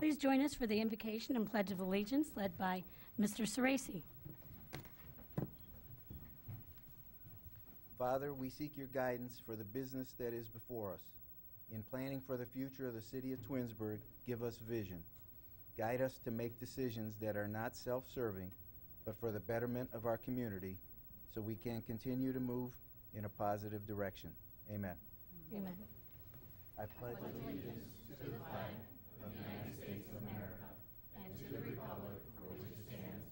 Please join us for the invocation and pledge of allegiance led by Mr. Ceresi. Father, we seek your guidance for the business that is before us. In planning for the future of the city of Twinsburg, give us vision. Guide us to make decisions that are not self-serving, but for the betterment of our community, so we can continue to move in a positive direction. Amen. Amen. I pledge allegiance to the flag of the United States of America and to the republic for which it stands,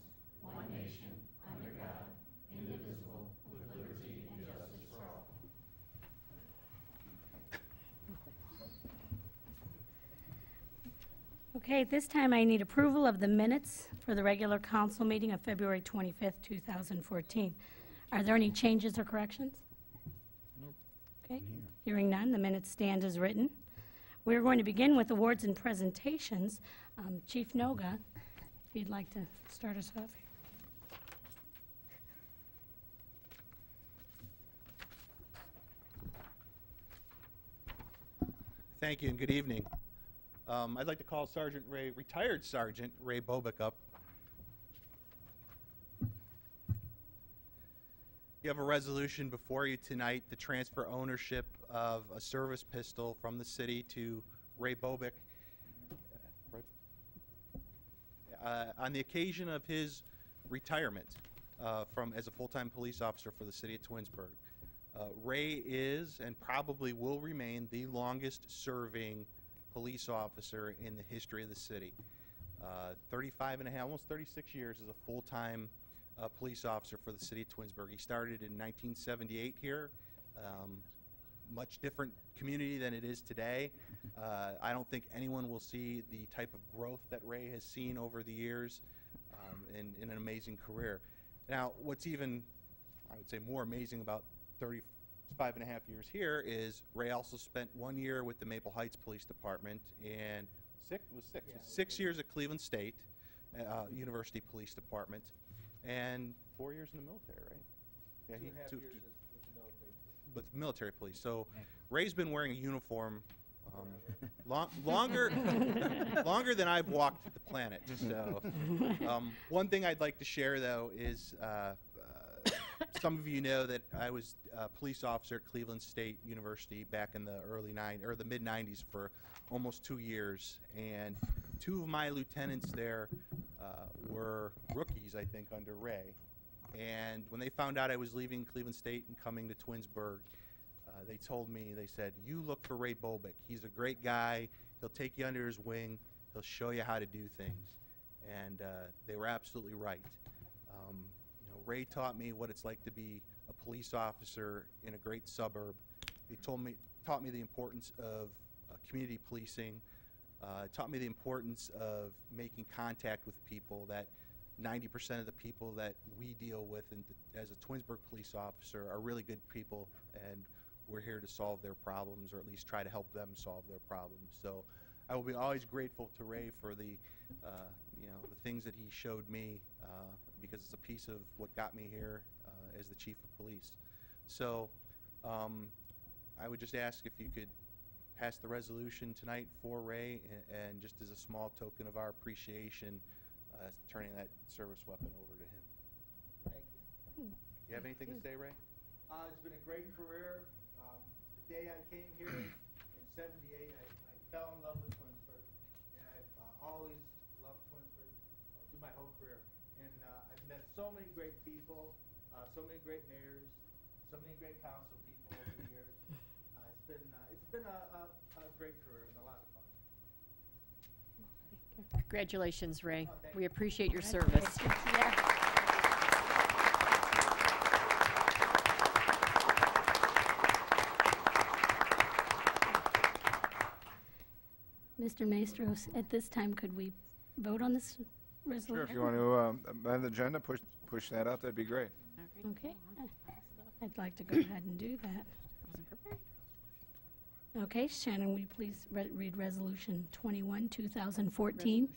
one nation, under God, indivisible, with liberty and justice for all. Okay, at this time I need approval of the minutes for the regular council meeting of February 25th, 2014. Are there any changes or corrections? Nope. Okay, hearing none, the minutes stand as written. We're going to begin with awards and presentations. Chief Noga, if you'd like to start us off. Thank you and good evening. I'd like to call retired Sergeant Ray Bobick up. You have a resolution before you tonight to transfer ownership of a service pistol from the city to Ray Bobick. On the occasion of his retirement as a full-time police officer for the city of Twinsburg. Ray is and probably will remain the longest serving police officer in the history of the city. 35 and a half, almost 36 years as a full-time police officer for the city of Twinsburg. He started in 1978 here. Much different community than it is today. I don't think anyone will see the type of growth that Ray has seen over the years in an amazing career. Now, what's even, I would say, more amazing about 35 and a half years here is Ray also spent 1 year with the Maple Heights Police Department and 6 years at Cleveland State University Police Department and 4 years in the military, right? Yeah, 2.5 years with the military police. So Ray's been wearing a uniform longer than I've walked the planet. So one thing I'd like to share though is some of you know that I was a police officer at Cleveland State University back in the the mid 90s for almost 2 years, and 2 of my lieutenants there were rookies, I think, under Ray. And when they found out I was leaving Cleveland State and coming to Twinsburg, they told me, they said, "You look for Ray Bobick. He's a great guy. He'll take you under his wing. He'll show you how to do things." And they were absolutely right. Ray taught me what it's like to be a police officer in a great suburb. He taught me the importance of community policing. Taught me the importance of making contact with people, that 90% of the people that we deal with as a Twinsburg police officer are really good people, and we're here to solve their problems, or at least try to help them solve their problems. So I will be always grateful to Ray for the things that he showed me, because it's a piece of what got me here as the chief of police. So I would just ask if you could pass the resolution tonight for Ray, and just as a small token of our appreciation, turning that service weapon over to him. Thank you. You have anything to say, Ray? It's been a great career. The day I came here in '78, I fell in love with Twinsburg, and I've always loved Twinsburg through my whole career. And I've met so many great people, so many great mayors, so many great council people over the years. It's been a great career and a lot of fun. Congratulations, Ray. Oh, We appreciate your service. Yeah. Mr. Maestros, at this time, could we vote on this resolution? Sure, if you want to amend the agenda, push that out, that'd be great. Okay. I'd like to go ahead and do that. Okay, Shannon, will you please read Resolution 21, 2014?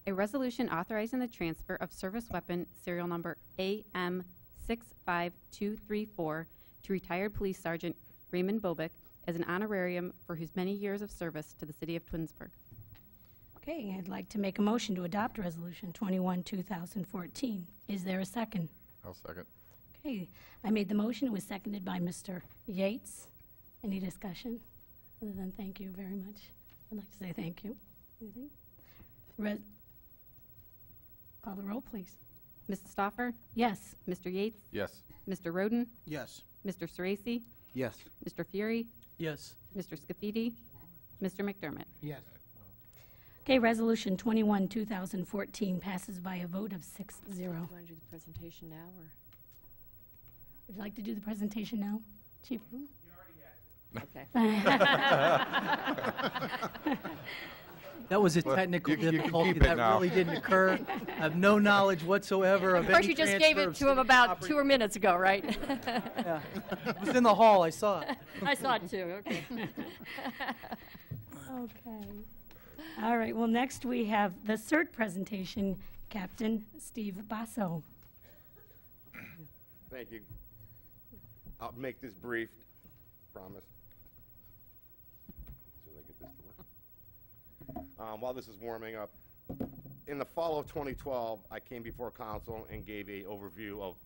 A resolution authorizing the transfer of service weapon serial number AM65234 to retired Police Sergeant Raymond Bobick as an honorarium for his many years of service to the city of Twinsburg. Okay, I'd like to make a motion to adopt Resolution 21, 2014. Is there a second? I'll second. Okay, I made the motion. It was seconded by Mr. Yates. Any discussion? Other than thank you very much. I'd like to say thank you. Anything? Call the roll, please. Mrs. Stoffer? Yes. Mr. Yates? Yes. Mr. Rodin? Yes. Mr. Sorese? Yes. Mr. Fury? Yes. Mr. Scafidi? Mr. McDermott? Yes. Okay, Resolution 21, 2014 passes by a vote of 6-0. Do you want to do the presentation now, or? Would you like to do the presentation now, Chief? Okay. That was a Well, technical you can difficulty keep it that now. really didn't occur. I have no knowledge whatsoever of Of course, any you just gave transfer it of to him city about property. 2 minutes ago, right? Yeah. It was in the hall, I saw it. I saw it too, okay. Okay. All right, well, next we have the CERT presentation, Captain Steve Bosso. Thank you. I'll make this brief, promise. As soon as I get this to work. While this is warming up, in the fall of 2012, I came before council and gave a overview of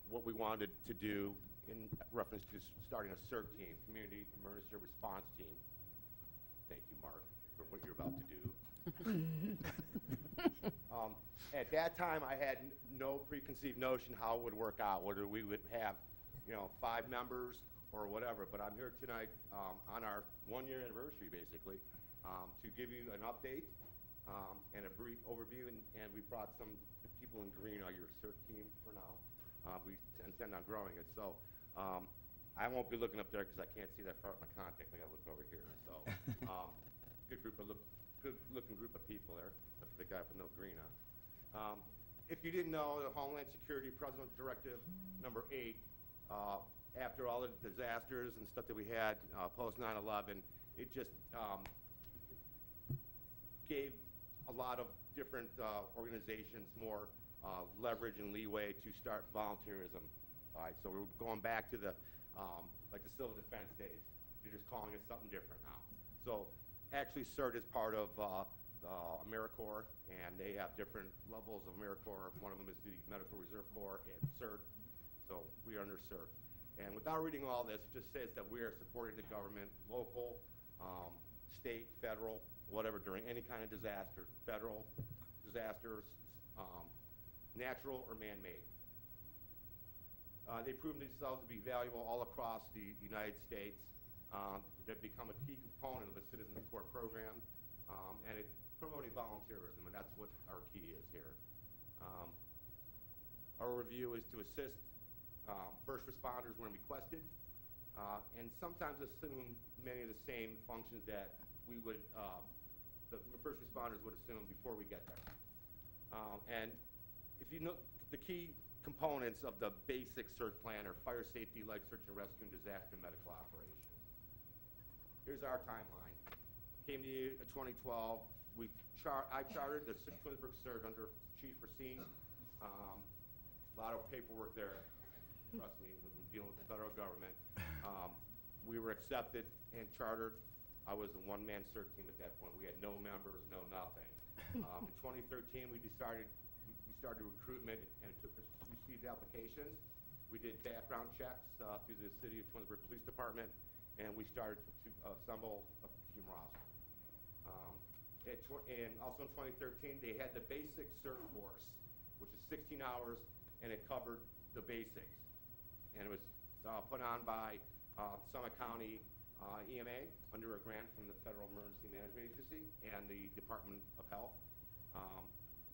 what we wanted to do in reference to starting a CERT team, Community Emergency Response Team. Thank you, Mark, for what you're about to do. At that time, I had no preconceived notion how it would work out, whether we would have, 5 members or whatever. But I'm here tonight on our 1-year anniversary, basically, to give you an update and a brief overview. And we brought some people in green on your CERT team for now. We intend on growing it. So I won't be looking up there because I can't see that far with my contact. I got to look over here. So good looking group of people there. The guy with no green on. If you didn't know, the Homeland Security President's Directive number 8, after all the disasters and stuff that we had post 9/11, it just gave a lot of different organizations more leverage and leeway to start volunteerism. All right, so we're going back to the like the civil defense days. They're just calling it something different now. So actually, CERT is part of AmeriCorps, and they have different levels of AmeriCorps. One of them is the Medical Reserve Corps and CERT. So we are under CERT. And without reading all this, it just says that we are supporting the government, local, state, federal, whatever, during any kind of disaster, federal disasters, natural or man-made. They've proven themselves to be valuable all across the United States. They've become a key component of the citizen support program, and it's promoting volunteerism, and that's what our key is here. Our review is to assist first responders when requested, and sometimes assume many of the same functions that we would, the first responders would assume before we get there. And if you know the key components of the basic CERT plan are fire safety, life search and rescue, and disaster medical operations. Here's our timeline. Came to you in 2012. I chartered the Twinsburg CERT under Chief Racine. A lot of paperwork there. Trust me, when we're dealing with the federal government. We were accepted and chartered. I was a one-man CERT team at that point. We had no members, no nothing. In 2013, we started recruitment and received applications. We did background checks through the City of Twinsburg Police Department, and we started to assemble a team roster. And also in 2013, they had the basic CERT course, which is 16 hours, and it covered the basics. And it was put on by Summit County EMA under a grant from the Federal Emergency Management Agency and the Department of Health.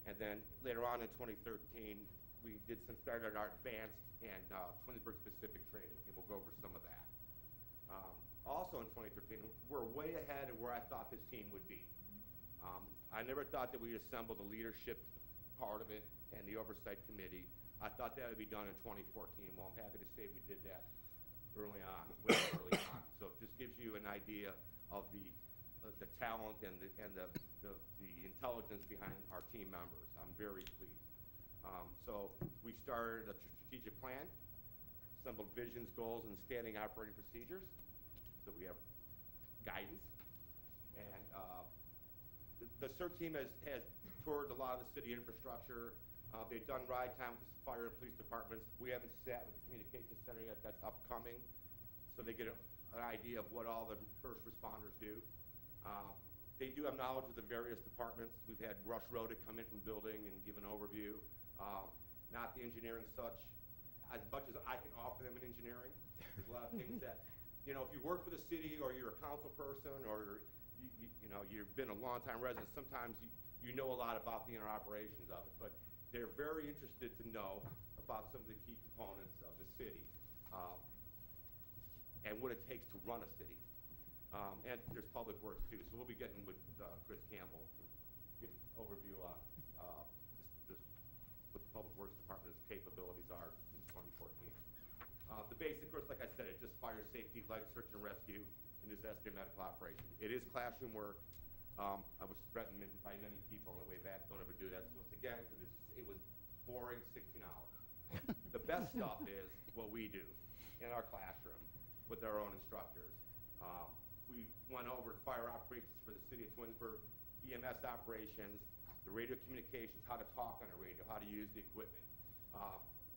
And then later on in 2013, we started our advanced and Twinsburg-specific training, and we'll go over some of that. Also in 2013, we're way ahead of where I thought this team would be. I never thought that we'd assemble the leadership part of it and the oversight committee. I thought that would be done in 2014. Well, I'm happy to say we did that early on, way early on. So it just gives you an idea of the talent and the intelligence behind our team members. I'm very pleased. So we started a strategic plan, assembled visions, goals, and standing operating procedures. So we have guidance, and The CERT team has toured a lot of the city infrastructure. They've done ride time with the fire and police departments. We haven't sat with the communications center yet. That's upcoming. So they get an idea of what all the first responders do. They do have knowledge of the various departments. We've had Rush Rodin come in from building and give an overview. Not the engineering such. As much as I can offer them in engineering, there's a lot of things that, you know, if you work for the city or you're a council person or you know, you've been a long-time resident, sometimes you know a lot about the inner operations of it. But they're very interested to know about some of the key components of the city and what it takes to run a city. And there's public works too. So we'll be getting with Chris Campbell to give an overview on just what the public works department's capabilities are in 2014. The basic course, like I said, it's just fire safety, life search and rescue, and disaster medical operation. It is classroom work. I was threatened by many people on the way back, don't ever do that to us again, because it was boring 16 hours. The best stuff is what we do in our classroom with our own instructors. We went over fire operations for the city of Twinsburg, EMS operations, the radio communications, how to talk on a radio, how to use the equipment.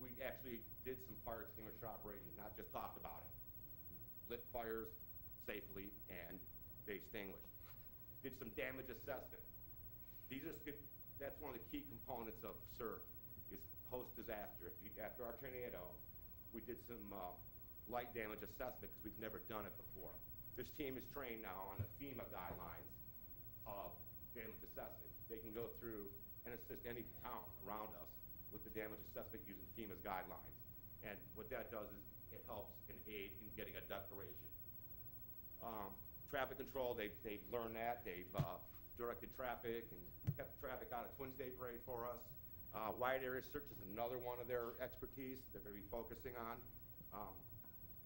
We actually did some fire extinguisher operations, not just talked about it. Lit fires safely, and they extinguished. Did some damage assessment. That's one of the key components of CERT, is post-disaster. After our tornado, we did some light damage assessment because we've never done it before. This team is trained now on the FEMA guidelines of damage assessment. They can go through and assist any town around us with the damage assessment using FEMA's guidelines. And what that does is it helps and aid in getting a declaration. Traffic control, they've learned that. They've directed traffic and kept traffic out of Twins Day Parade for us. Wide area search is another one of their expertise they're going to be focusing on.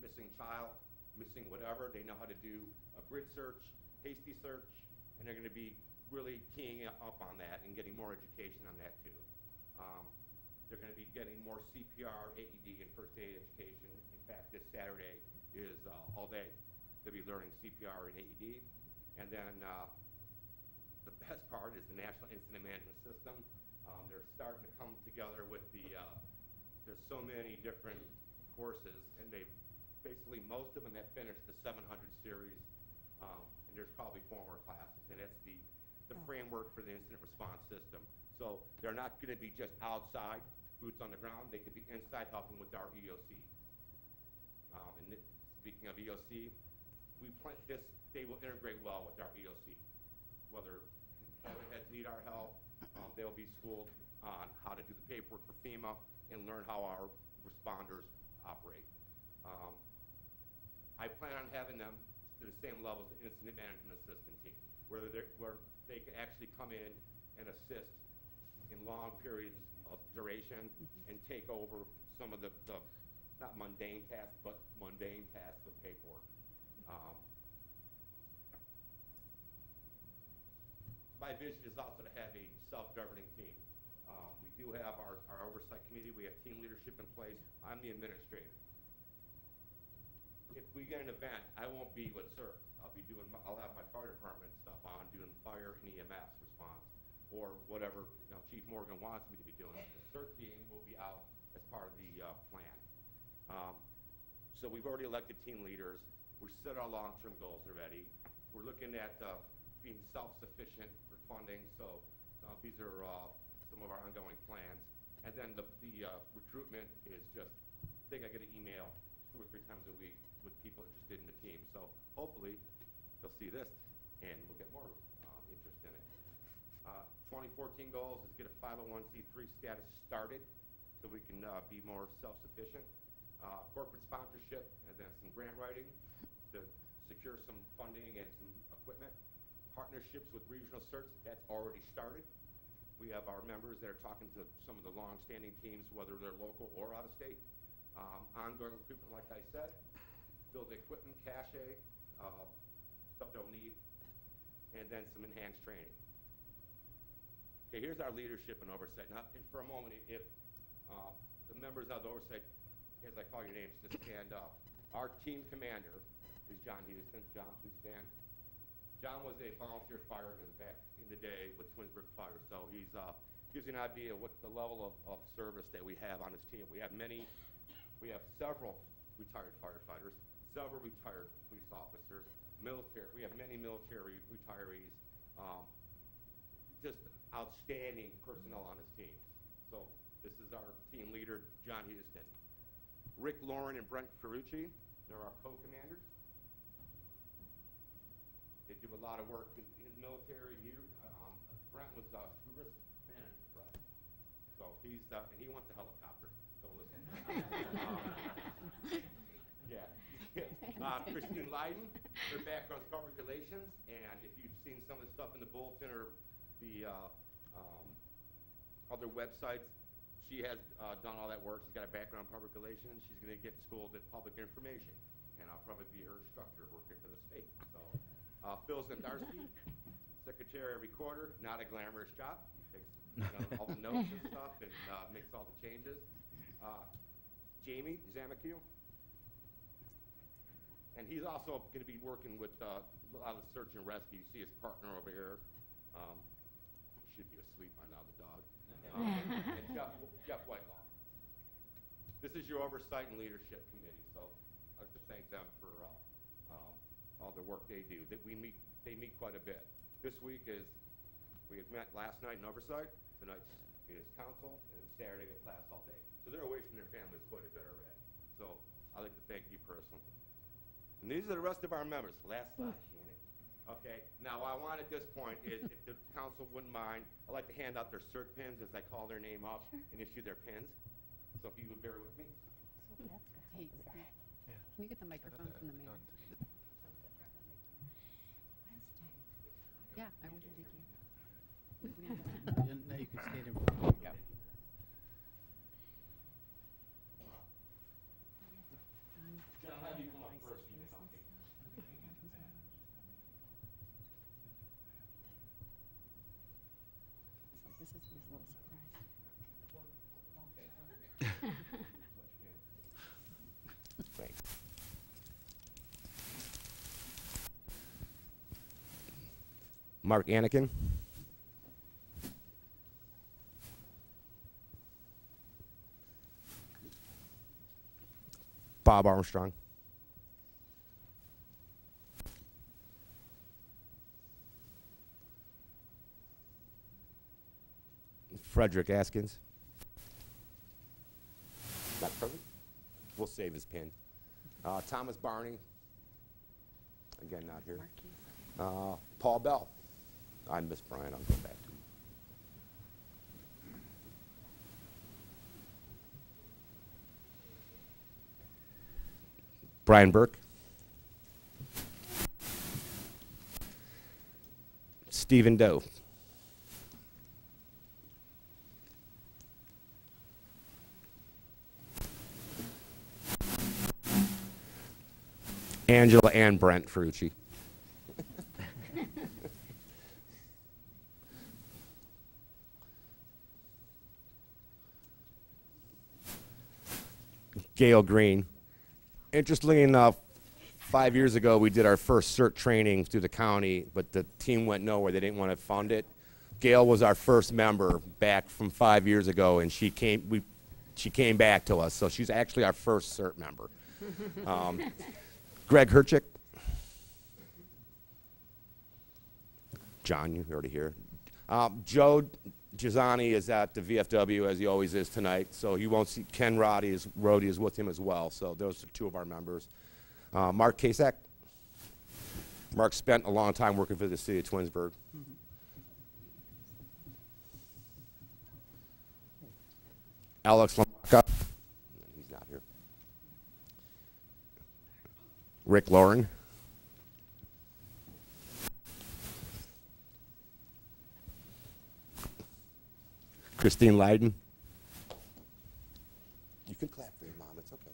Missing child, missing whatever. They know how to do a grid search, hasty search, and they're going to be really keying up on that and getting more education on that too. They're going to be getting more CPR, AED, and first aid education. In fact, this Saturday is all day. They'll be learning CPR and AED. And then the best part is the National Incident Management System. They're starting to come together with there's so many different courses, and basically most of them have finished the 700 series, and there's probably 4 more classes, and it's the framework for the incident response system. So they're not going to be just outside, boots on the ground. They could be inside helping with our EOC. Speaking of EOC, they will integrate well with our EOC. Whether department heads need our help, they'll be schooled on how to do the paperwork for FEMA and learn how our responders operate. I plan on having them to the same level as the incident management assistant team, where they can actually come in and assist in long periods of duration and take over some of the not mundane tasks, but mundane tasks of paperwork. My vision is also to have a self-governing team. We do have our oversight committee. We have team leadership in place. I'm the administrator. If we get an event, I won't be with CERT. I'll have my fire department stuff on, doing fire and EMS response, or whatever Chief Morgan wants me to be doing. The CERT team will be out as part of the plan. So we've already elected team leaders. We set our long-term goals already. We're looking at being self-sufficient for funding. So these are some of our ongoing plans. And then the recruitment is just, I think I get an email 2 or 3 times a week with people interested in the team. So hopefully they'll see this and we'll get more interest in it. 2014 goals is get a 501c3 status started so we can be more self-sufficient. Corporate sponsorship, and then some grant writing to secure some funding and some equipment. Partnerships with regional CERTs, that's already started. We have our members that are talking to some of the long-standing teams, whether they're local or out of state. Ongoing recruitment, like I said. Build equipment, cache, stuff they'll need, and then some enhanced training. Okay, here's our leadership and oversight. Now, and for a moment, if the members of the oversight, as I call your names, just stand up. Our team commander is John Houston. John, please stand. John was a volunteer fireman back in the day with Twinsburg Fire, so he's gives you an idea of what the level of service that we have on this team. We have several retired firefighters, several retired police officers, military. We have many military retirees. Just outstanding personnel on his team. So this is our team leader, John Houston. Rick Lauren and Brent Ferrucci, they're our co-commanders. They do a lot of work in the military. Brent was risk manager, right? So he's and he wants a helicopter. So listen. Yeah. Christine Leiden, her background's public relations, and if you've seen some of the stuff in the bulletin or the other websites, she has done all that work. She's got a background in public relations. She's going to get schooled at public information, and I'll probably be her instructor working for the state. So, Phil Zendarski, secretary recorder, not a glamorous job. He takes all the notes and stuff and makes all the changes. Jamie Zamakiu. And he's also going to be working with a lot of the search and rescue. You see his partner over here. He should be asleep by now, the dog. And Jeff Whitelaw. This is your oversight and leadership committee, so I'd like to thank them for all the work they do. They meet quite a bit. This week we had met last night in oversight, tonight's in his council, and Saturday at class all day. So they're away from their families quite a bit already. So I'd like to thank you personally. And these are the rest of our members. Last slide, Shannon. Okay, now what I want at this point is, if the council wouldn't mind, I'd like to hand out their CERT pins as I call their name up and issue their pins. So if you would bear with me. Hey, can you get the microphone from the mayor? Yeah, I will. Thank you. Now you can stand in front. Yeah. John, I'll have you come up first and do something. This is a little surprise. Thanks. Mark Anakin. Bob Armstrong. Frederick Askins. Not present. We'll save his pin. Thomas Barney. Again, not here. Paul Bell. I miss Brian. I'll go back to him. Brian Burke. Stephen Doe. Angela and Brent Ferrucci. Gail Green. Interestingly enough, 5 years ago we did our first CERT training through the county, but the team went nowhere. They didn't want to fund it. Gail was our first member back from 5 years ago, and she came back to us. So she's actually our first CERT member. Greg Herchick. John, you already here. Joe Giussani is at the VFW, as he always is tonight, so you won't see Ken Roddy is with him as well. So those are two of our members. Mark Kasak. Mark spent a long time working for the city of Twinsburg. Alex Lamaka. He's not here. Rick Lauren. Christine Leiden. You can clap for your mom, it's okay.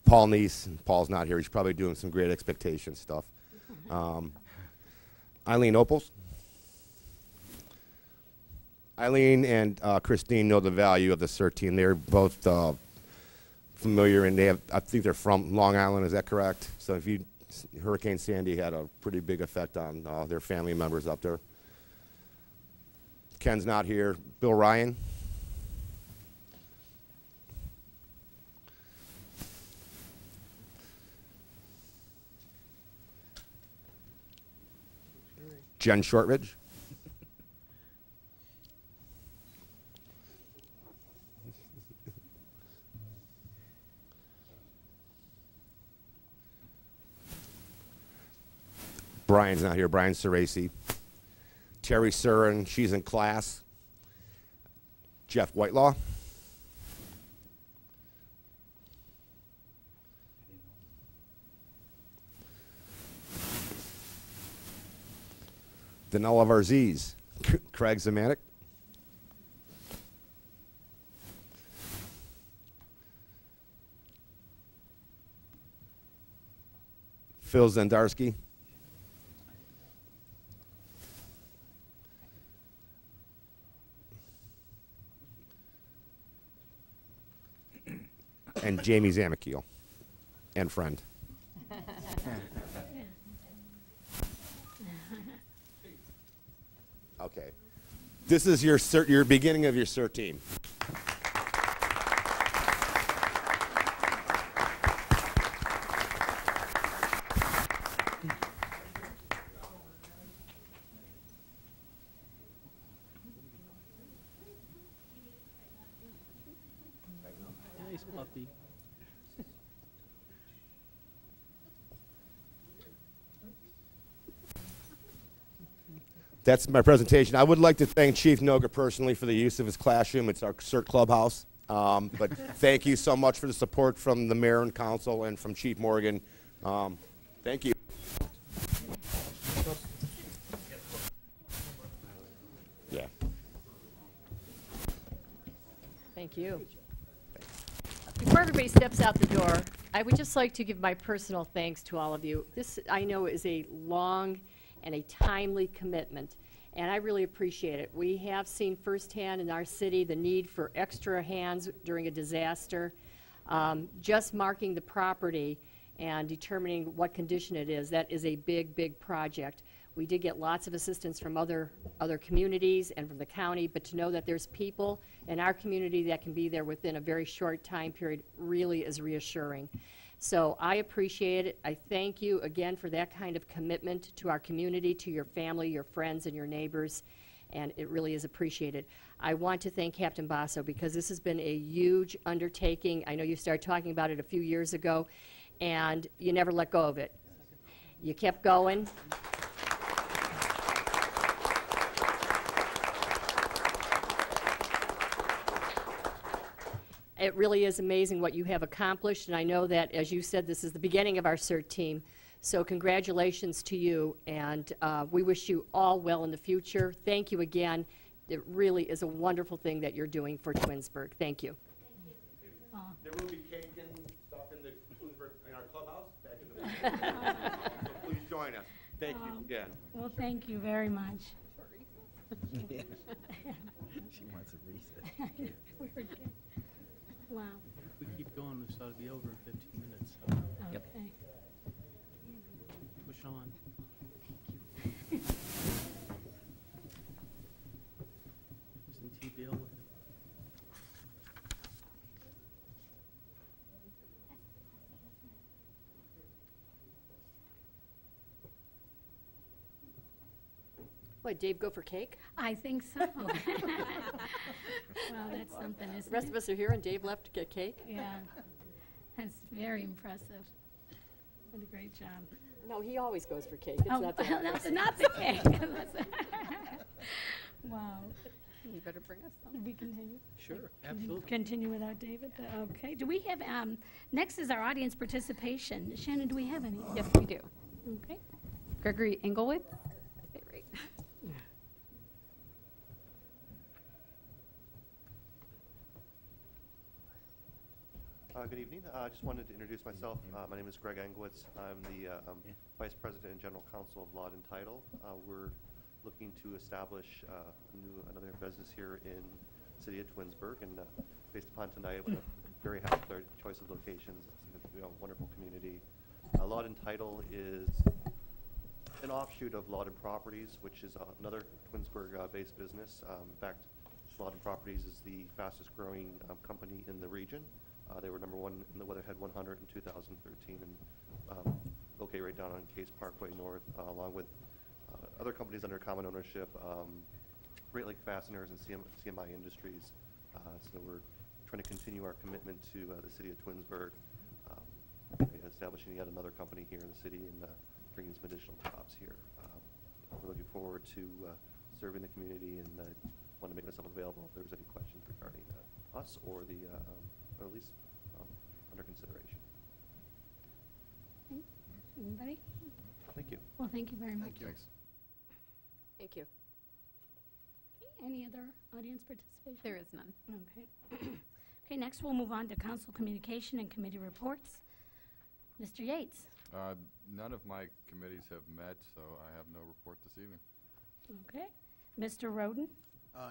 Paul Neese. Paul's not here. He's probably doing some Great Expectations stuff. Eileen Opals. Eileen and Christine know the value of the CERT team. They're both familiar, and I think they're from Long Island, is that correct? So Hurricane Sandy had a pretty big effect on their family members up there. Ken's not here. Bill Ryan? Jen Shortridge? Brian's not here. Brian Cerasi. Terry Surin, she's in class. Jeff Whitelaw. Danella Varziz. Craig Zemanek. Phil Zendarski. And Jamie Zamakiel, and friend. Okay. This is your beginning of your CERT team. Nice puppy. That's my presentation. I would like to thank Chief Noga personally for the use of his classroom. It's our CERT clubhouse. But thank you so much for the support from the mayor and council and from Chief Morgan. Thank you. Yeah. Thank you. Before everybody steps out the door, I would just like to give my personal thanks to all of you. This, I know, is a long and a timely commitment, and I really appreciate it. We have seen firsthand in our city the need for extra hands during a disaster. Just marking the property and determining what condition it is, that is a big, big project. We did get lots of assistance from other communities and from the county, but to know that there's people in our community that can be there within a very short time period really is reassuring. So I appreciate it. I thank you again for that kind of commitment to our community, to your family, your friends, and your neighbors, and it really is appreciated. I want to thank Captain Bosso because this has been a huge undertaking. I know you started talking about it a few years ago, and you never let go of it. You kept going. It really is amazing what you have accomplished, and I know that, as you said, this is the beginning of our CERT team. So congratulations to you, and we wish you all well in the future. Thank you again. It really is a wonderful thing that you're doing for Twinsburg. Thank you. There will be cake and stuff in our clubhouse back in the so please join us. Thank you again. Well, thank you very much. She wants a recess. Wow. If we keep going, this ought to be over in 15 minutes. So Okay. push on. Isn't TBL with it? What, Dave go for cake? I think so. Well, that's something, The isn't rest it? of us are here and Dave left to get cake? Yeah. That's very impressive. What a great job. No, he always goes for cake. It's Oh, not that that's impressive. not the cake. Wow. You better bring us some. Did we continue? Sure, Can you absolutely. continue without David? Okay. Do we have, next is our audience participation. Shannon, do we have any? Yes, we do. Okay. Gregory Engelwitz. Okay, right. Good evening. I just wanted to introduce myself. My name is Greg Engwitz. I'm the Vice President and General Counsel of Law and Title. We're looking to establish another business here in the city of Twinsburg, and based upon tonight, I would very happy with our choice of locations. It's a wonderful community. Lawden Title is an offshoot of Lawden Properties, which is another Twinsburg-based business. In fact, Lawden Properties is the fastest growing company in the region. They were #1 in the Weatherhead 100 in 2013 and located right down on Case Parkway North, along with other companies under common ownership, Great Lake Fasteners and CMI Industries. So we're trying to continue our commitment to the city of Twinsburg, establishing yet another company here in the city and bringing some additional jobs here. We're looking forward to serving the community and want to make myself available if there's any questions regarding us or the or at least under consideration. Okay. Anybody? Thank you. Well, thank you very much. Thank you. Thanks. Thank you. Okay, any other audience participation? There is none. Okay. Okay, next we'll move on to council communication and committee reports. Mr. Yates. None of my committees have met, so I have no report this evening. Okay. Mr. Rodin.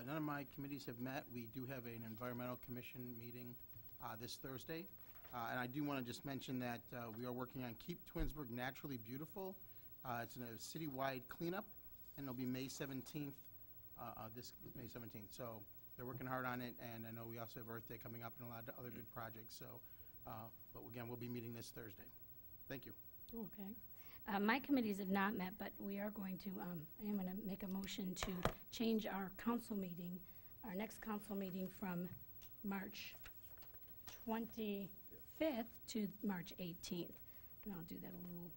None of my committees have met. We do have an environmental commission meeting this Thursday. And I do want to just mention that we are working on Keep Twinsburg Naturally Beautiful. It's a citywide cleanup, and it'll be May 17th, this May 17th. So they're working hard on it, and I know we also have Earth Day coming up and a lot of other good projects. So, but again, we'll be meeting this Thursday. Thank you. Okay. My committees have not met, but we are going to, I am going to make a motion to change our council meeting, our next council meeting from March 25th to March 18th. And I'll do that a little,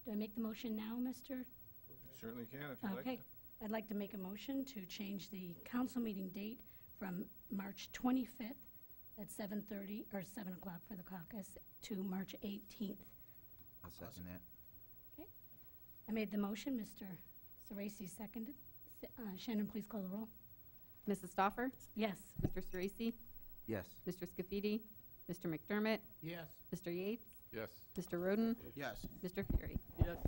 do I make the motion now, Mr.? Certainly can if you like. Okay. I'd like to make a motion to change the council meeting date from March 25th at 7:30, or 7 o'clock for the caucus, to March 18th. I'll second that. Okay. I made the motion. Mr. Sorese seconded. Shannon, please call the roll. Mrs. Stoffer? Yes. Mr. Sorese? Yes. Mr. Scafidi? Mr. McDermott? Yes. Mr. Yates? Yes. Mr. Rodin? Yes. Mr. Fury? Yes.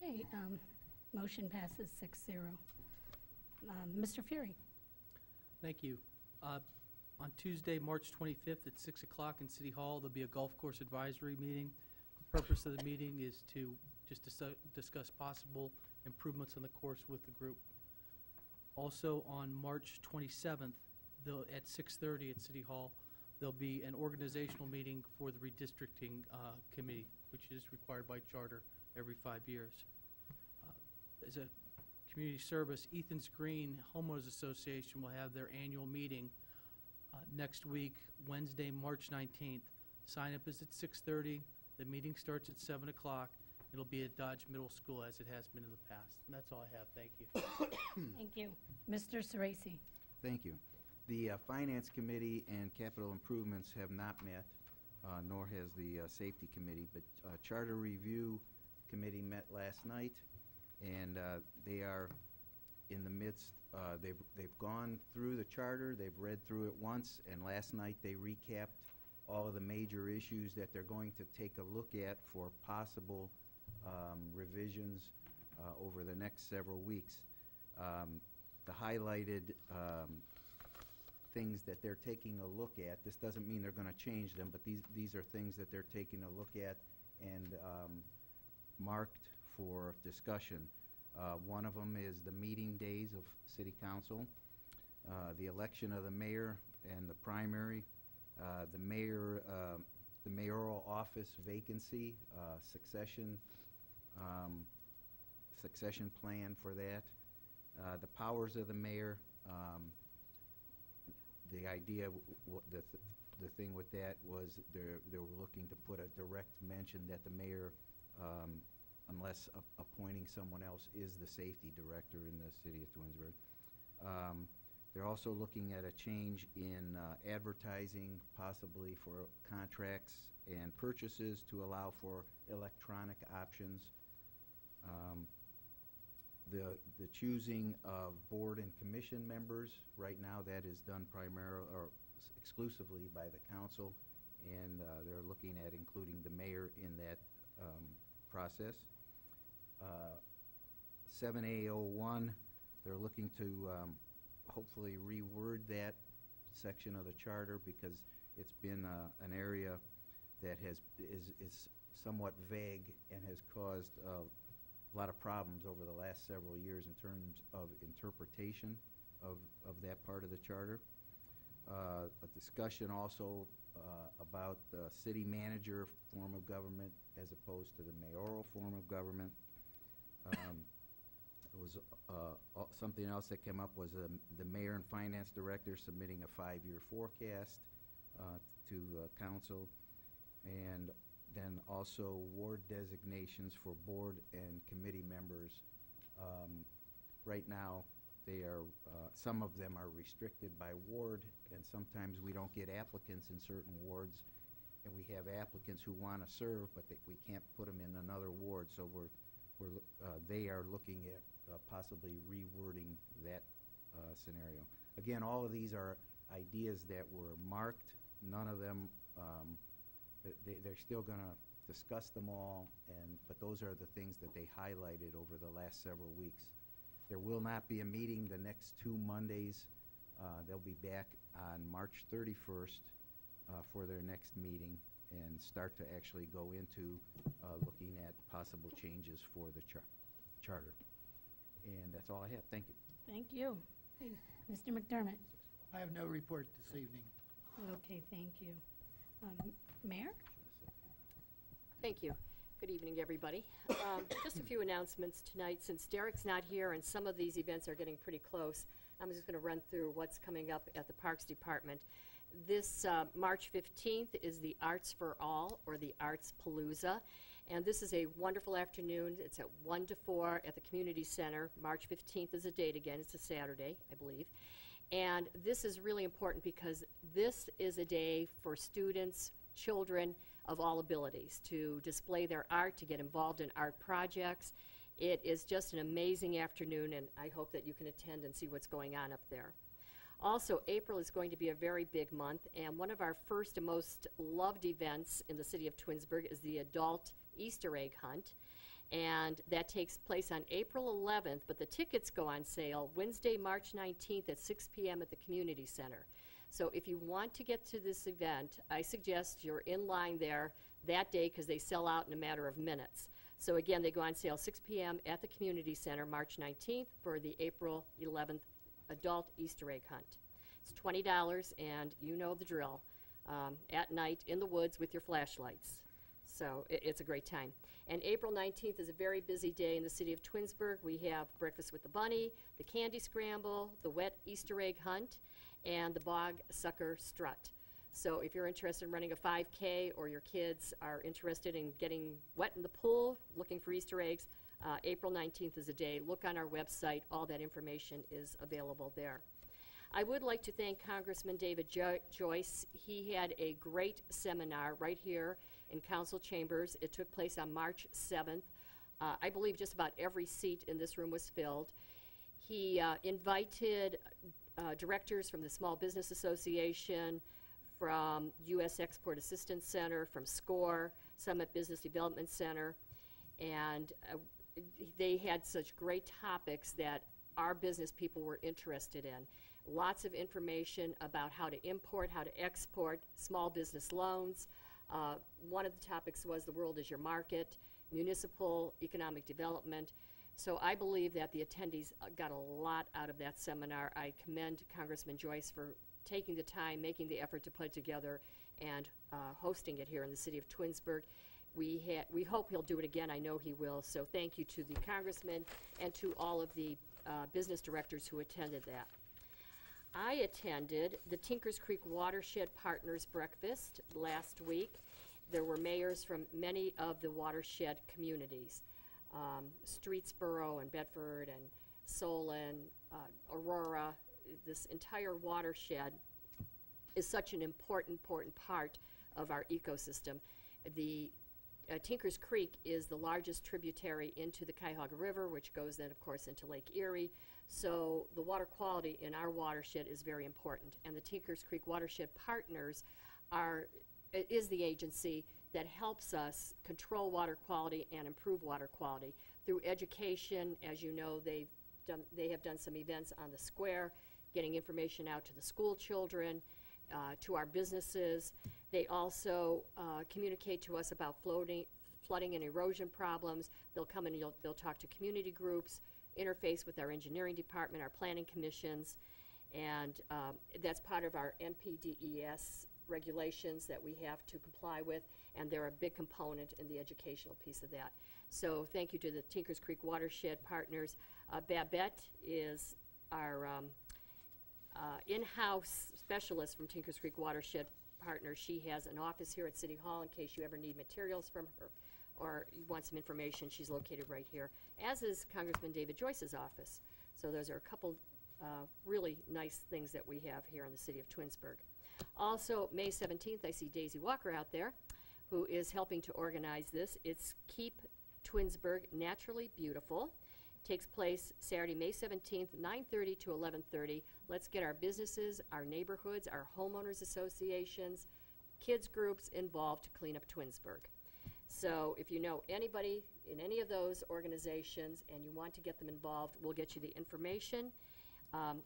Okay, motion passes 6-0. Mr. Fury. Thank you. On Tuesday, March 25th at 6 o'clock in City Hall, there'll be a golf course advisory meeting. The purpose of the meeting is to just discuss possible improvements on the course with the group. Also, on March 27th, at 6:30 at City Hall, there'll be an organizational meeting for the redistricting committee, which is required by charter every 5 years. As a community service, Ethan's Green Homeowners Association will have their annual meeting next week, Wednesday, March 19th. Sign up is at 6:30. The meeting starts at 7 o'clock. It'll be at Dodge Middle School, as it has been in the past. And that's all I have. Thank you. Thank you. Mr. Sorese. Thank you. The Finance Committee and Capital Improvements have not met, nor has the Safety Committee, but Charter Review Committee met last night, and they are in the midst, they've gone through the charter, they've read through it once, and last night they recapped all of the major issues that they're going to take a look at for possible revisions over the next several weeks. The highlighted things that they're taking a look at, this doesn't mean they're going to change them, but these are things that they're taking a look at and marked for discussion. One of them is the meeting days of City Council, the election of the mayor and the primary, the mayoral office vacancy, succession plan for that, the powers of the mayor. The idea, the thing with that was they were looking to put a direct mention that the mayor, unless appointing someone else, is the safety director in the city of Twinsburg. They're also looking at a change in advertising, possibly for contracts and purchases to allow for electronic options. The choosing of board and commission members, right now that is done primarily or exclusively by the council, and they're looking at including the mayor in that process. 7A01, they're looking to hopefully reword that section of the charter because It's been an area that is somewhat vague and has caused a lot of problems over the last several years in terms of interpretation of that part of the charter. A discussion also about the city manager form of government as opposed to the mayoral form of government. There was something else that came up was the mayor and finance director submitting a 5-year forecast to council, and then also ward designations for board and committee members. Right now, they are, some of them are restricted by ward, and sometimes we don't get applicants in certain wards, and we have applicants who want to serve, but we can't put them in another ward, so they are looking at possibly rewording that scenario. Again, all of these are ideas that were marked. None of them, they're still going to discuss them all, but those are the things that they highlighted over the last several weeks. There will not be a meeting the next 2 Mondays. They'll be back on March 31st for their next meeting and start to actually go into looking at possible changes for the charter. And that's all I have. Thank you. Thank you. Hey, Mr. McDermott. I have no report this evening. Okay, thank you. Mayor? Thank you. Good evening, everybody. Just a few announcements tonight. Since Derek's not here and some of these events are getting pretty close, I'm just going to run through what's coming up at the Parks Department. This March 15th is the Arts for All, or the Arts Palooza. And this is a wonderful afternoon. It's at 1 to 4 at the Community Center. March 15th is the date again. It's a Saturday, I believe. And this is really important because this is a day for students, children of all abilities to display their art, to get involved in art projects. It is just an amazing afternoon, and I hope that you can attend and see what's going on up there. Also, April is going to be a very big month, and one of our first and most loved events in the city of Twinsburg is the Adult Easter Egg Hunt, and that takes place on April 11th, but the tickets go on sale Wednesday, March 19th at 6 p.m. at the Community Center. So if you want to get to this event, I suggest you're in line there that day because they sell out in a matter of minutes. So again, they go on sale 6 p.m. at the Community Center March 19th for the April 11th Adult Easter Egg Hunt. It's $20, and you know the drill. At night in the woods with your flashlights. So it's a great time. And April 19th is a very busy day in the city of Twinsburg. We have Breakfast with the Bunny, the Candy Scramble, the Wet Easter Egg Hunt, and the Bog Sucker Strut. So if you're interested in running a 5K or your kids are interested in getting wet in the pool, looking for Easter eggs, April 19th is a day. Look on our website. All that information is available there. I would like to thank Congressman David Joyce. He had a great seminar right here in council chambers. It took place on March 7th. I believe just about every seat in this room was filled. He invited directors from the Small Business Association, from U.S. Export Assistance Center, from SCORE, Summit Business Development Center, and they had such great topics that our business people were interested in. Lots of information about how to import, how to export, small business loans. One of the topics was the world is your market, municipal economic development. So I believe that the attendees got a lot out of that seminar. I commend Congressman Joyce for taking the time, making the effort to put it together, and hosting it here in the city of Twinsburg. We hope he'll do it again. I know he will. So thank you to the congressman and to all of the business directors who attended that. I attended the Tinkers Creek Watershed Partners Breakfast last week. There were mayors from many of the watershed communities, Streetsboro and Bedford and Solon, Aurora. This entire watershed is such an important part of our ecosystem. The Tinkers Creek is the largest tributary into the Cuyahoga River, which goes then, of course, into Lake Erie. So the water quality in our watershed is very important. And the Tinkers Creek Watershed Partners is the agency that helps us control water quality and improve water quality through education. As you know, they have done some events on the square, getting information out to the school children, to our businesses. They also communicate to us about flooding and erosion problems. They'll come in and they'll talk to community groups, interface with our engineering department, our planning commissions, and that's part of our NPDES regulations that we have to comply with, and they're a big component in the educational piece of that. So thank you to the Tinkers Creek Watershed partners. Babette is our in-house specialist from Tinkers Creek Watershed Partners. She has an office here at City Hall in case you ever need materials from her or you want some information. She's located right here, as is Congressman David Joyce's office. So those are a couple really nice things that we have here in the city of Twinsburg. Also, May 17th, I see Daisy Walker out there, who is helping to organize this. It's Keep Twinsburg Naturally Beautiful. Takes place Saturday, May 17th, 9:30 to 11:30. Let's get our businesses, our neighborhoods, our homeowners associations, kids groups involved to clean up Twinsburg. So if you know anybody in any of those organizations and you want to get them involved, we'll get you the information.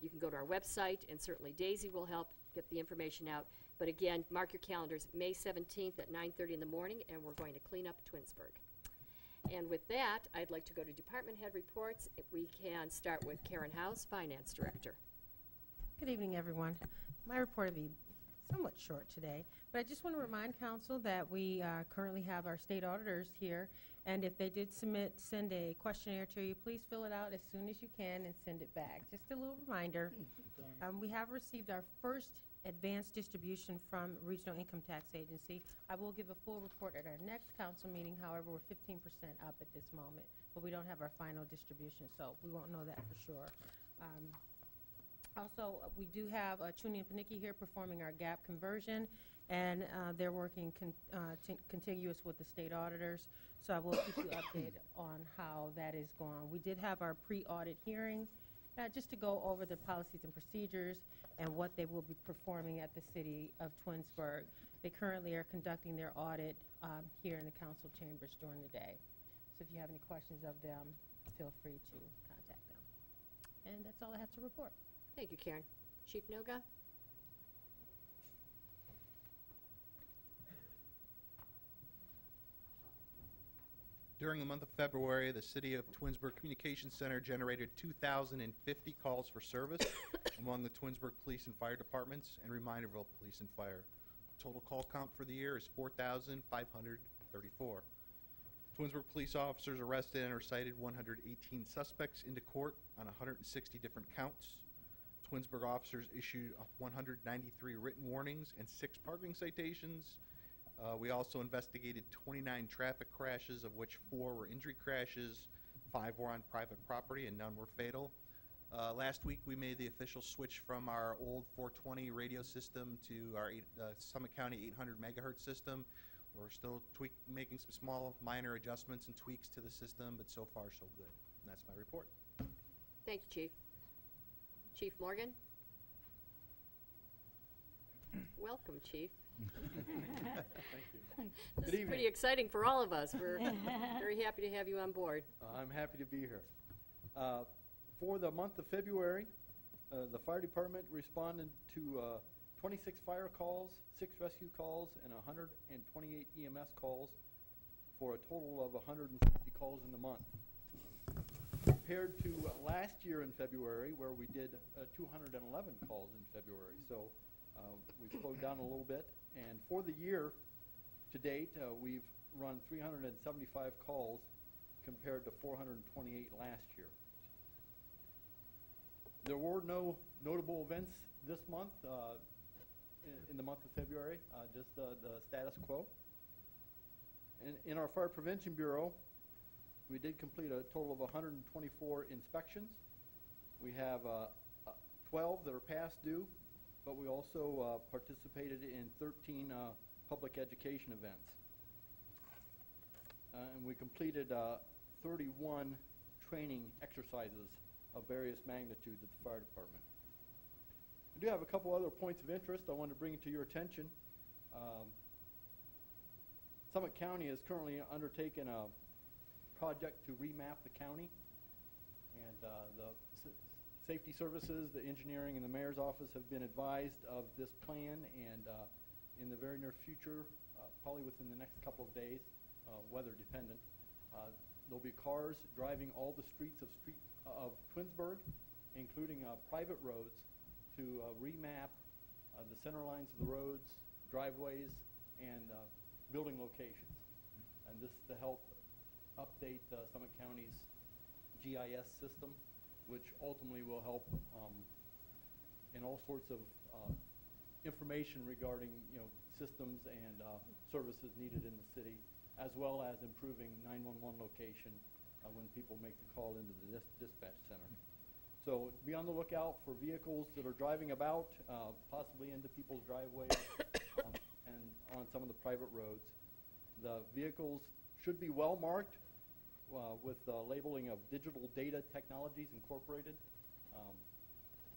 You can go to our website, and certainly Daisy will help get the information out. But again, mark your calendars, May 17th at 9:30 in the morning, and we're going to clean up Twinsburg. And with that, I'd like to go to department head reports. If we can start with Karen House, Finance Director. Good evening, everyone. My report will be somewhat short today, but I just want to remind council that we currently have our state auditors here, and if they did send a questionnaire to you, please fill it out as soon as you can and send it back. Just a little reminder. We have received our first advanced distribution from Regional Income Tax Agency. I will give a full report at our next council meeting. However, we're 15% up at this moment, but we don't have our final distribution, so we won't know that for sure. Also, we do have Chuni and Panicki here performing our gap conversion, and they're working contiguous with the state auditors, so I will keep you updated on how that is going. We did have our pre-audit hearing, just to go over the policies and procedures and what they will be performing at the city of Twinsburg. They currently are conducting their audit here in the council chambers during the day. So if you have any questions of them, feel free to contact them. And that's all I have to report. Thank you, Karen. Chief Noga? During the month of February, the City of Twinsburg Communications Center generated 2,050 calls for service among the Twinsburg Police and Fire Departments and Reminderville Police and Fire. Total call count for the year is 4,534. Twinsburg police officers arrested and or cited 118 suspects into court on 160 different counts. Twinsburg officers issued 193 written warnings and 6 parking citations. We also investigated 29 traffic crashes, of which 4 were injury crashes, 5 were on private property, and none were fatal. Last week, we made the official switch from our old 420 radio system to our Summit County 800 megahertz system. We're still making some small, minor adjustments and tweaks to the system, but so far, so good. And that's my report. Thank you, Chief. Chief Morgan? Welcome, Chief. Thank you. This is pretty exciting for all of us. We're very happy to have you on board. I'm happy to be here. For the month of February, the fire department responded to 26 fire calls, 6 rescue calls, and 128 EMS calls for a total of 160 calls in the month. Compared to last year in February, where we did 211 calls in February. So we've slowed down a little bit. And for the year to date, we've run 375 calls compared to 428 last year. There were no notable events this month, in the month of February, just the status quo. In our Fire Prevention Bureau, we did complete a total of 124 inspections. We have 12 that are past due, but we also participated in 13 public education events. And we completed 31 training exercises of various magnitudes at the fire department. I do have a couple other points of interest I want to bring to your attention. Summit County is currently undertaking a project to remap the county, and the Safety Services, the engineering, and the mayor's office have been advised of this plan, and in the very near future, probably within the next couple of days, weather dependent, there'll be cars driving all the streets of Twinsburg, including private roads, to remap the center lines of the roads, driveways, and building locations. And this to help update Summit County's GIS system, which ultimately will help in all sorts of information regarding systems and services needed in the city, as well as improving 911 location when people make the call into the dispatch center. So be on the lookout for vehicles that are driving about, possibly into people's driveways and on some of the private roads. The vehicles should be well marked with labeling of Digital Data Technologies Incorporated.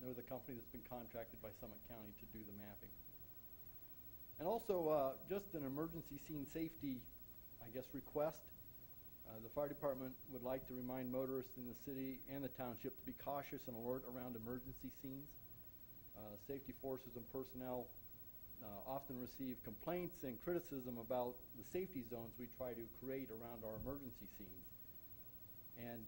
They're the company that's been contracted by Summit County to do the mapping. And also, just an emergency scene safety, I guess, request. The fire department would like to remind motorists in the city and the township to be cautious and alert around emergency scenes. Safety forces and personnel often receive complaints and criticism about the safety zones we try to create around our emergency scenes. And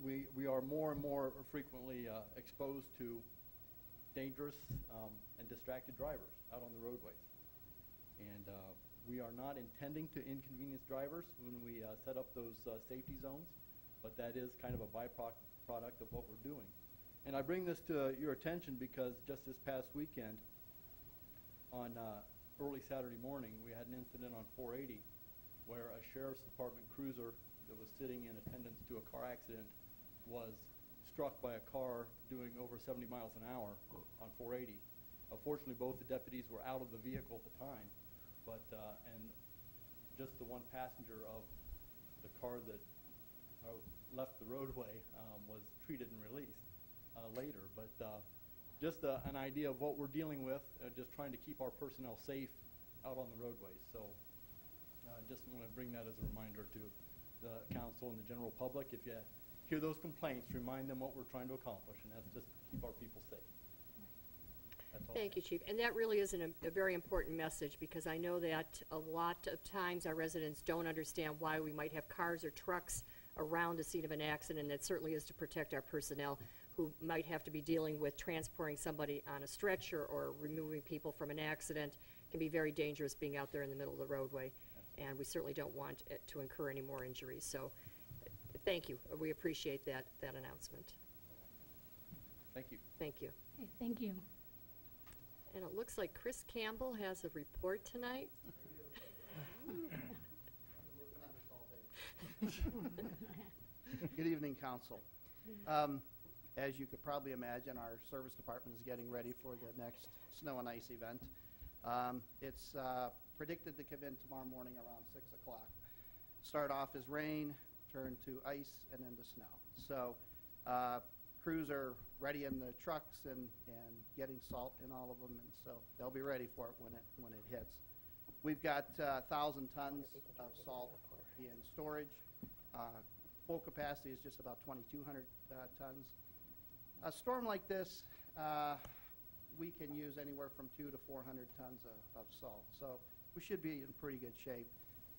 we are more and more frequently exposed to dangerous and distracted drivers out on the roadways. And we are not intending to inconvenience drivers when we set up those safety zones, but that is kind of a byproduct of what we're doing. And I bring this to your attention because just this past weekend, on early Saturday morning, we had an incident on 480 where a sheriff's department cruiser that was sitting in attendance to a car accident was struck by a car doing over 70 miles an hour on 480. Fortunately, both the deputies were out of the vehicle at the time, but and just the one passenger of the car that left the roadway was treated and released later. But just an idea of what we're dealing with, just trying to keep our personnel safe out on the roadways. So just want to bring that as a reminder to the council and the general public. If you hear those complaints, remind them what we're trying to accomplish, and that's just keep our people safe. That's all. Thank you, Chief. And that really is a very important message, because I know that a lot of times our residents don't understand why we might have cars or trucks around the scene of an accident. That certainly is to protect our personnel who might have to be dealing with transporting somebody on a stretcher or removing people from an accident. It can be very dangerous being out there in the middle of the roadway, and we certainly don't want it to incur any more injuries. So thank you. We appreciate that announcement. Thank you. Thank you. Okay, thank you. And it looks like Chris Campbell has a report tonight. Good evening, Council. As you could probably imagine, our service department is getting ready for the next snow and ice event. It's predicted to come in tomorrow morning around 6 o'clock. Start off as rain, turn to ice, and then to snow. So crews are ready in the trucks and getting salt in all of them, and so they'll be ready for it when it hits. We've got 1,000 tons of salt in storage. Full capacity is just about 2,200 tons. A storm like this, we can use anywhere from 200 to 400 tons of salt. So we should be in pretty good shape.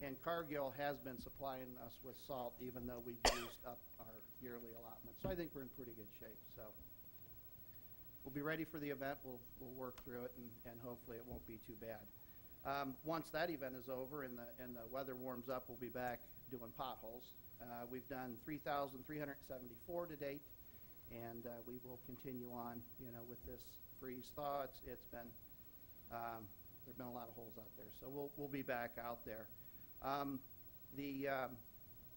And Cargill has been supplying us with salt, even though we've used up our yearly allotment. So I think we're in pretty good shape. So we'll be ready for the event. We'll work through it, and hopefully it won't be too bad. Once that event is over and the weather warms up, we'll be back doing potholes. We've done 3,374 to date, and we will continue on, with this freeze thaw. It's been there've been a lot of holes out there, so we'll be back out there.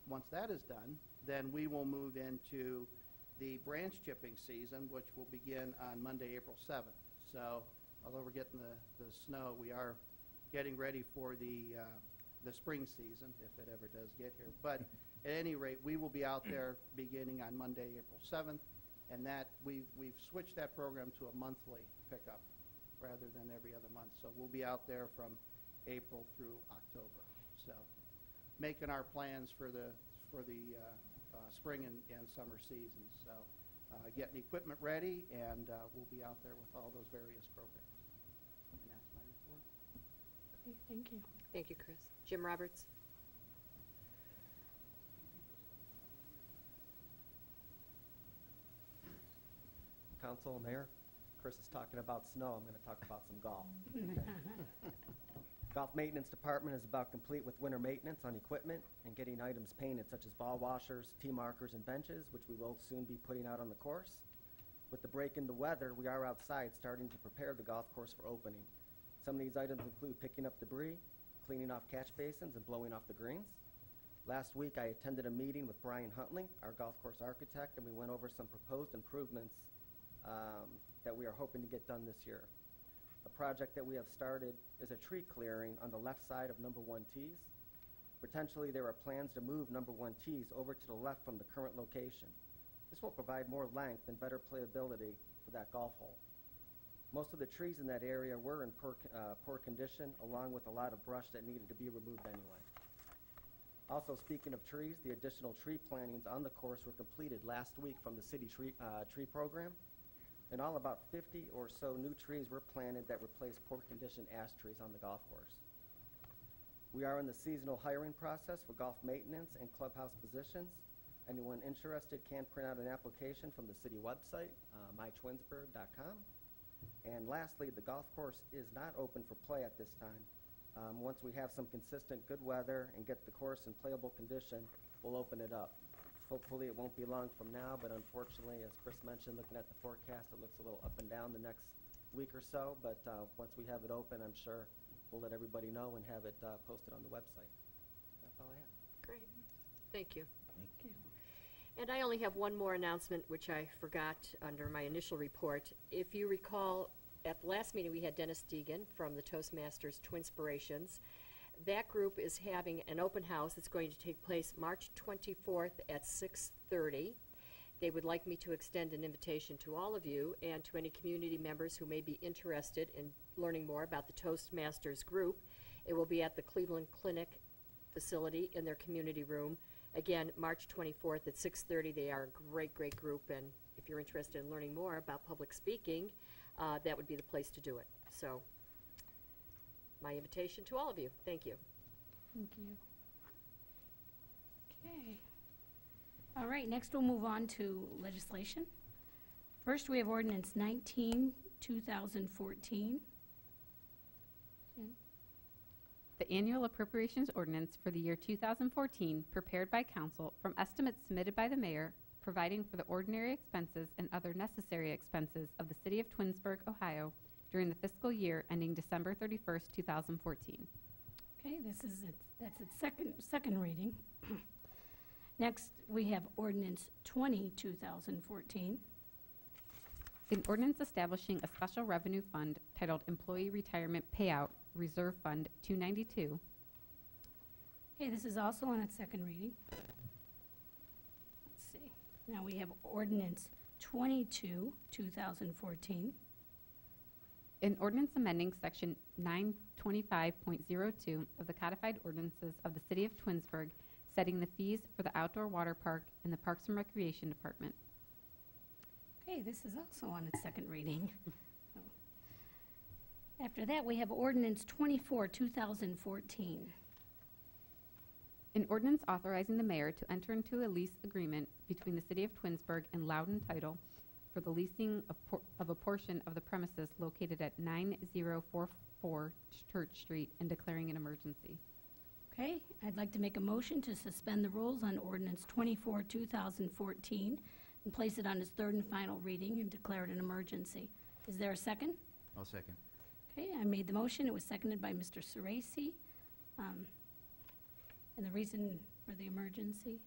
Once that is done, then we will move into the branch chipping season, which will begin on Monday, April 7th. So although we're getting the snow, we are getting ready for the spring season, if it ever does get here. But at any rate, we will be out there beginning on Monday, April 7th, and that we've switched that program to a monthly pickup rather than every other month. So we'll be out there from April through October. So making our plans for the spring and summer seasons. So getting equipment ready, and we'll be out there with all those various programs. And that's my report. Okay, thank you. Thank you, Chris. Jim Roberts? Council, Mayor, Chris is talking about snow, I'm going to talk about some golf. Golf Maintenance Department is about complete with winter maintenance on equipment and getting items painted such as ball washers, tee markers, and benches, which we will soon be putting out on the course. With the break in the weather, we are outside starting to prepare the golf course for opening. Some of these items include picking up debris, cleaning off catch basins, and blowing off the greens. Last week, I attended a meeting with Brian Huntley, our golf course architect, and we went over some proposed improvements that we are hoping to get done this year. A project that we have started is a tree clearing on the left side of number 1 tees. Potentially, there are plans to move number 1 tees over to the left from the current location. This will provide more length and better playability for that golf hole. Most of the trees in that area were in poor condition, along with a lot of brush that needed to be removed anyway. Also, speaking of trees, the additional tree plantings on the course were completed last week from the city tree program. And all about 50 or so new trees were planted that replaced poor condition ash trees on the golf course. We are in the seasonal hiring process for golf maintenance and clubhouse positions. Anyone interested can print out an application from the city website, mytwinsburg.com. And lastly, the golf course is not open for play at this time. Once we have some consistent good weather and get the course in playable condition, we'll open it up. Hopefully it won't be long from now, but unfortunately, as Chris mentioned, looking at the forecast, it looks a little up and down the next week or so. But once we have it open, I'm sure we'll let everybody know and have it posted on the website. That's all I have. Great. Thank you. Thank you. And I only have one more announcement, which I forgot under my initial report. If you recall, at the last meeting, we had Dennis Deegan from the Toastmasters Twinspirations. That group is having an open house. It's going to take place March 24th at 6:30. They would like me to extend an invitation to all of you and to any community members who may be interested in learning more about the Toastmasters group. It will be at the Cleveland Clinic facility in their community room. Again, March 24th at 6:30. They are a great, great group, and if you're interested in learning more about public speaking, that would be the place to do it. So, my invitation to all of you. Thank you. Thank you. Okay. All right, next we'll move on to legislation. First, we have Ordinance 19, 2014. Jen? The annual appropriations ordinance for the year 2014, prepared by council from estimates submitted by the mayor, providing for the ordinary expenses and other necessary expenses of the city of Twinsburg, Ohio, during the fiscal year ending December 31st, 2014. Okay, that's its second reading. Next, we have Ordinance 20, 2014. An ordinance establishing a special revenue fund titled Employee Retirement Payout Reserve Fund 292. Okay, this is also on its second reading. Let's see. Now we have Ordinance 22, 2014. An ordinance amending Section 925.02 of the codified ordinances of the City of Twinsburg, setting the fees for the outdoor water park and the Parks and Recreation Department. Okay, this is also on its second reading. So, after that, we have Ordinance 24, 2014. An ordinance authorizing the mayor to enter into a lease agreement between the City of Twinsburg and Loudon Title for the leasing of a portion of the premises located at 9044 Church Street and declaring an emergency. Okay, I'd like to make a motion to suspend the rules on Ordinance 24, 2014 and place it on its third and final reading and declare it an emergency. Is there a second? I'll second. Okay, I made the motion. It was seconded by Mr. Sorese. And the reason for the emergency?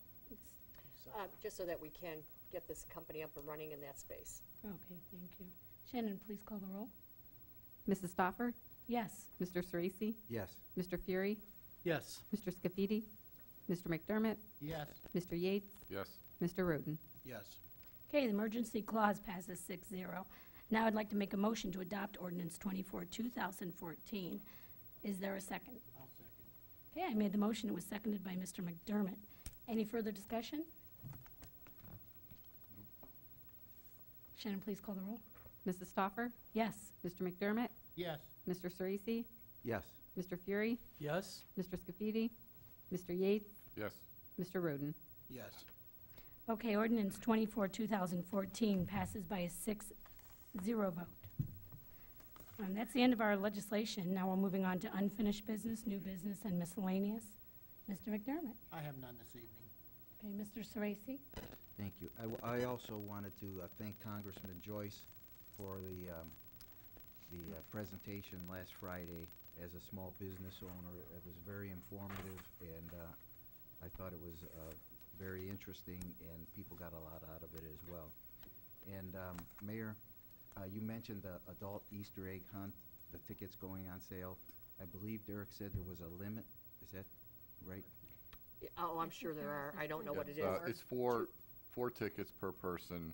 Just so that we can get this company up and running in that space. Okay, thank you. Shannon, please call the roll. Mrs. Stoffer? Yes. Mr. Sorese? Yes. Mr. Fury? Yes. Mr. Scafidi? Mr. McDermott? Yes. Mr. Yates? Yes. Mr. Rodin? Yes. Okay, the emergency clause passes 6-0. Now I'd like to make a motion to adopt Ordinance 24, 2014. Is there a second? I'll second. Okay, I made the motion. It was seconded by Mr. McDermott. Any further discussion? Shannon, please call the roll. Mrs. Stoffer? Yes. Mr. McDermott? Yes. Mr. Cerisi? Yes. Mr. Fury? Yes? Mr. Scafidi? Mr. Yates? Yes. Mr. Rodin? Yes. Okay, ordinance 24, 2014 passes by a 6-0 vote. That's the end of our legislation. Now we're moving on to unfinished business, new business, and miscellaneous. Mr. McDermott. I have none this evening. Okay, Mr. Cerisi. Thank you. I also wanted to thank Congressman Joyce for the presentation last Friday as a small business owner. It was very informative, and I thought it was very interesting, and people got a lot out of it as well. And Mayor, you mentioned the adult Easter egg hunt, the tickets going on sale. I believe Derek said there was a limit. Is that right? Oh, I'm sure there are. I don't know what it is. It's four tickets per person.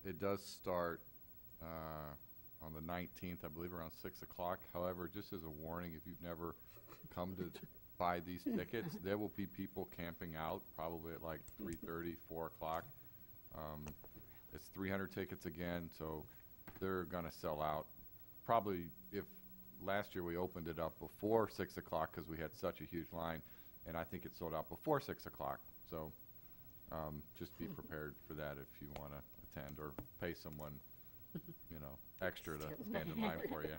It does start on the 19th, I believe, around 6 o'clock. However, just as a warning, if you've never come to buy these tickets, there will be people camping out probably at like 3:30, 4 o'clock. It's 300 tickets again, so they're going to sell out. Probably if last year we opened it up before 6 o'clock because we had such a huge line, and I think it sold out before 6 o'clock. So just be prepared for that if you want to attend or pay someone, extra to stand in line for you,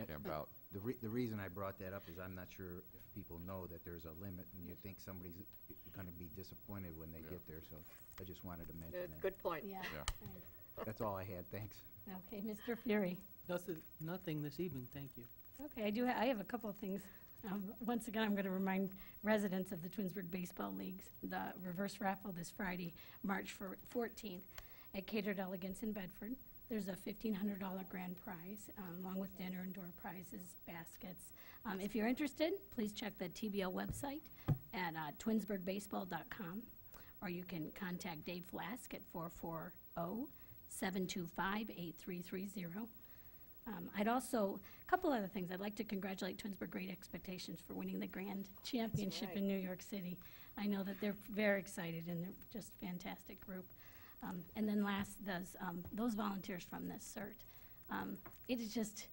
camp out. The reason I brought that up is I'm not sure if people know that there's a limit, and you think somebody's going to be disappointed when they get there, so I just wanted to mention that. Good point. Yeah. That's all I had, thanks. Okay, Mr. Fury. Nothing this evening, thank you. Okay, I have a couple of things. Once again, I'm going to remind residents of the Twinsburg Baseball Leagues, the reverse raffle this Friday, March 14th, at Catered Elegance in Bedford. There's a $1,500 grand prize, along with dinner and door prizes, baskets. If you're interested, please check the TBL website at twinsburgbaseball.com, or you can contact Dave Flask at 440-725-8330. I'd also, a couple other things. I'd like to congratulate Twinsburg Great Expectations for winning the grand championship in New York City. I know that they're very excited, and they're just a fantastic group. And then last, those volunteers from this CERT. It's just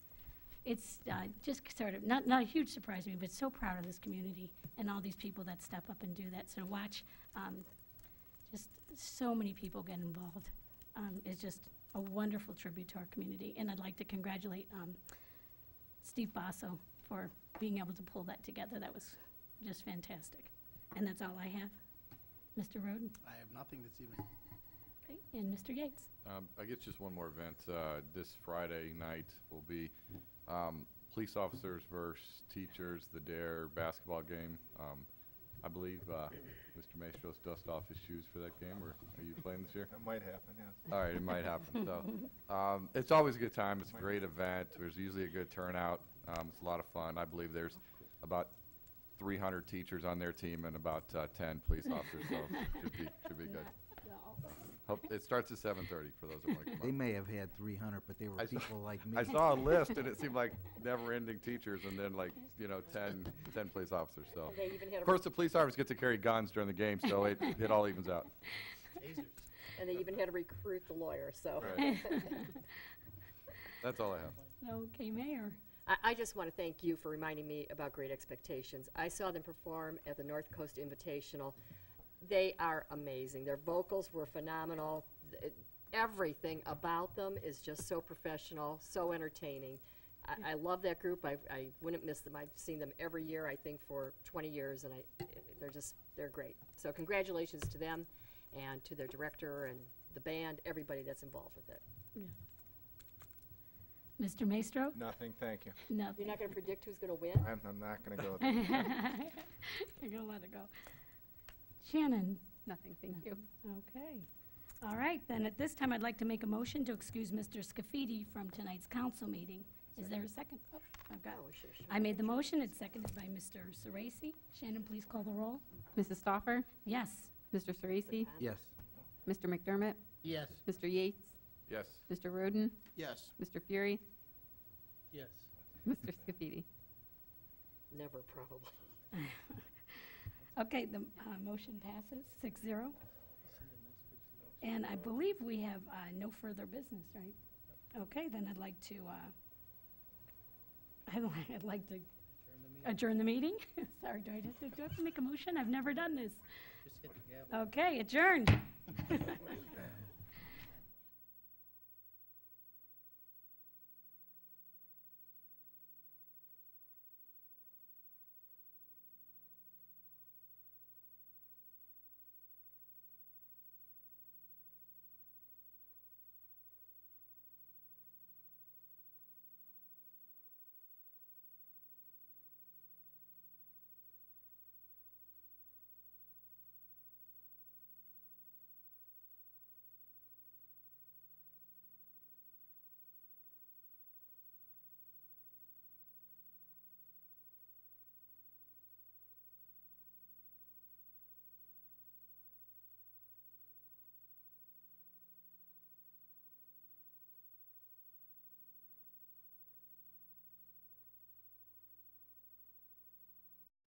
sort of, not a huge surprise to me, but so proud of this community and all these people that step up and do that. So to watch just so many people get involved is just a wonderful tribute to our community. And I'd like to congratulate Steve Bosso for being able to pull that together. That was just fantastic. And that's all I have. Mr. Rodin. I have nothing this evening. Okay, and Mr. Yates. I guess just one more event. This Friday night will be police officers versus teachers, the DARE basketball game. I believe Mr. Maestros dust off his shoes for that game, or are you playing this year? It might happen, yes. All right, it might happen. So it's always a good time. It's a great event. There's usually a good turnout. It's a lot of fun. I believe there's about 300 teachers on their team and about 10 police officers, so should be good. It starts at 7:30 for those that want to come They up. may have had 300, but they were people like me. I saw a list, and it seemed like never-ending teachers, and then 10 police officers. So, They even had of course, the police officers get to carry guns during the game, so it all evens out. And they even had to recruit the lawyer, so. Right. That's all I have. Okay, Mayor. I just want to thank you for reminding me about Great Expectations. I saw them perform at the North Coast Invitational. They are amazing. Their vocals were phenomenal. Everything about them is just so professional, so entertaining. I love that group. I wouldn't miss them. I've seen them every year, I think, for 20 years, and they're great. So congratulations to them and to their director and the band, everybody that's involved with it. Yeah. Mr. Maestro? Nothing, thank you. Nothing. You're not going to predict who's going to win? I'm not going to go there. You're going to let it go. Shannon? Nothing, thank you. Okay. All right, then at this time, I'd like to make a motion to excuse Mr. Scafidi from tonight's council meeting. Is there a second? Oh, I've got it. I made the motion. It's seconded by Mr. Cerisi. Shannon, please call the roll. Mrs. Stoffer? Yes. Mr. Cerisi? Yes. Mr. McDermott? Yes. Mr. Yates? Yes. Mr. Rodin? Yes. Mr. Fury? Yes. Mr. Scafidi? Never, probably. Okay, the motion passes 6-0. And I believe we have no further business, right? Okay, then I'd like to, I'd like to adjourn the meeting. Sorry, do I have to make a motion? I've never done this. Just hit the gavel. Okay, adjourned.